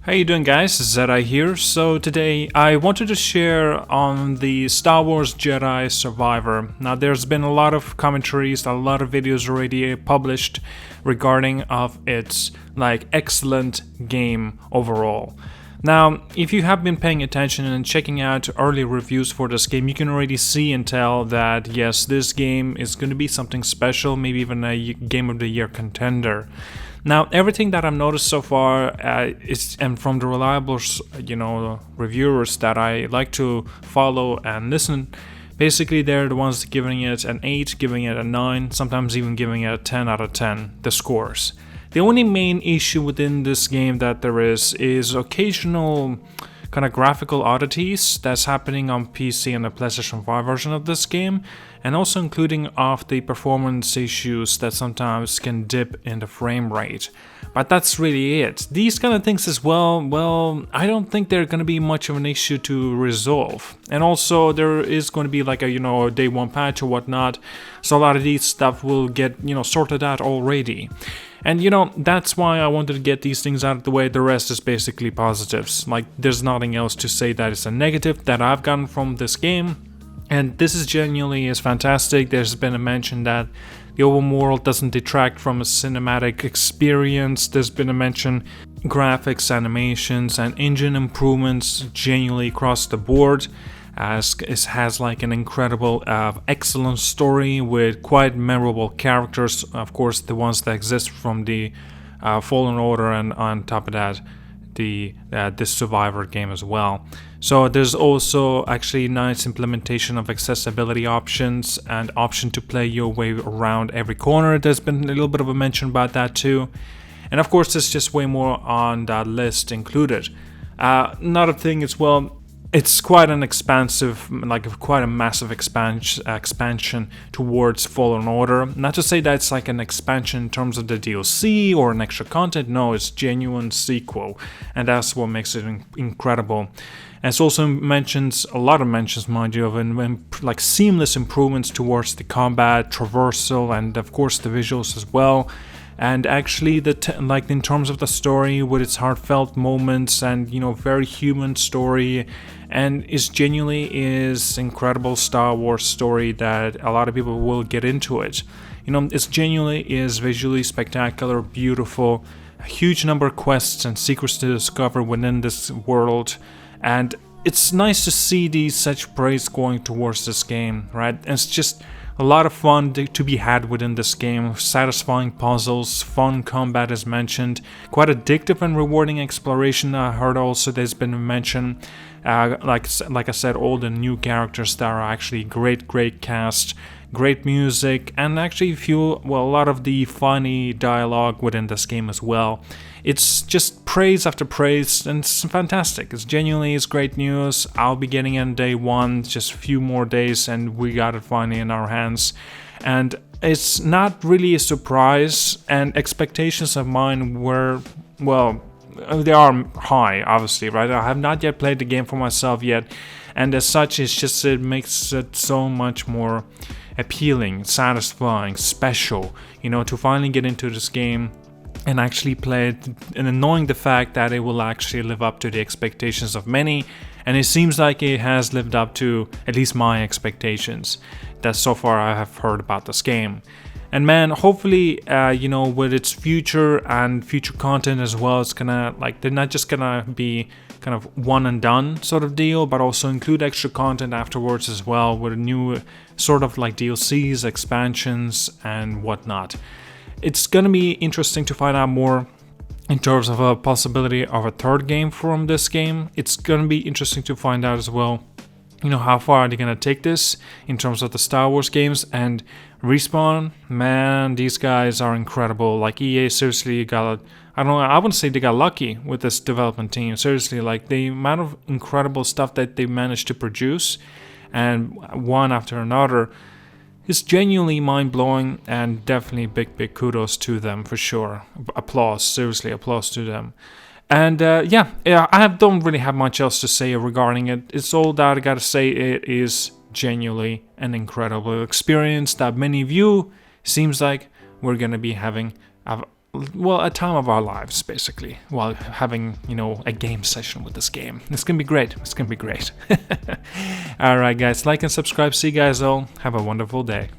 How you doing, guys? ZDEyE here. So today I wanted to share on the Star Wars Jedi Survivor. Now there's been a lot of commentaries, a lot of videos already published regarding of its excellent game overall. Now, if you have been paying attention and checking out early reviews for this game, you can already see and tell that yes, this game is going to be something special, maybe even a Game of the Year contender. Now, everything that I've noticed so far and from the reliable, reviewers that I like to follow and listen, basically they're the ones giving it an 8, giving it a 9, sometimes even giving it a 10 out of 10, the scores. The only main issue within this game that there is occasional kind of graphical oddities that's happening on PC and the PlayStation 5 version of this game, and also including of the performance issues that sometimes can dip in the frame rate. But that's really it. These kind of things as well, I don't think they're going to be much of an issue to resolve. And also there is going to be like a day one patch or whatnot, so a lot of these stuff will get sorted out already. And that's why I wanted to get these things out of the way. The rest is basically positives. Like, there's nothing else to say that is a negative that I've gotten from this game. And this is genuinely is fantastic. There's been a mention that the open world doesn't detract from a cinematic experience. There's been a mention graphics, animations, and engine improvements genuinely across the board. As it has like an incredible, excellent story with quite memorable characters. Of course, the ones that exist from the Fallen Order, and on top of that, this Survivor game as well. So there's also actually nice implementation of accessibility options and option to play your way around every corner. There's been a little bit of a mention about that too. And of course, there's just way more on that list included. Another thing as well, it's quite an expansive, quite a massive expansion towards Fallen Order. Not to say that it's like an expansion in terms of the DLC or an extra content. No, it's genuine sequel, and that's what makes it incredible. And it also mentions a lot of mentions, mind you, of like seamless improvements towards the combat, traversal, and of course the visuals as well. And actually, in terms of the story, with its heartfelt moments and very human story, and is genuinely is incredible Star Wars story that a lot of people will get into it. It's genuinely is visually spectacular, beautiful, a huge number of quests and secrets to discover within this world, and it's nice to see these such praise going towards this game, right? And it's just a lot of fun to be had within this game, satisfying puzzles, fun combat as mentioned, quite addictive and rewarding exploration. I heard also there's been mention, like I said, all the new characters that are actually great cast, great music, and actually a lot of the funny dialogue within this game as well. It's just praise after praise, and it's fantastic. It's genuinely great news. I'll be getting in day one, just a few more days, and we got it finally in our hands. And it's not really a surprise, and expectations of mine were, they are high, obviously, right? I have not yet played the game for myself yet, and as such, it makes it so much more appealing, satisfying, special, to finally get into this game and actually play it, and knowing the fact that it will actually live up to the expectations of many, and it seems like it has lived up to at least my expectations that so far I have heard about this game. And man, hopefully, with its future and future content as well, it's gonna, they're not just gonna be kind of one and done sort of deal, but also include extra content afterwards as well, with new sort of DLCs, expansions, and whatnot. It's gonna be interesting to find out more in terms of a possibility of a third game from this game. It's gonna be interesting to find out as well, how far are they gonna take this in terms of the Star Wars games. And Respawn, man, these guys are incredible. Like EA seriously got, I wouldn't say they got lucky with this development team. Seriously, the amount of incredible stuff that they managed to produce, and one after another, is genuinely mind-blowing, and definitely big kudos to them for sure. Applause, seriously, applause to them. And I don't really have much else to say regarding it. It's all that I gotta say. It is genuinely an incredible experience that many of you seems like we're gonna be having well, a time of our lives, basically, while having, you know, a game session with this game. It's gonna be great. It's gonna be great. Alright, guys, like and subscribe. See you guys all. Have a wonderful day.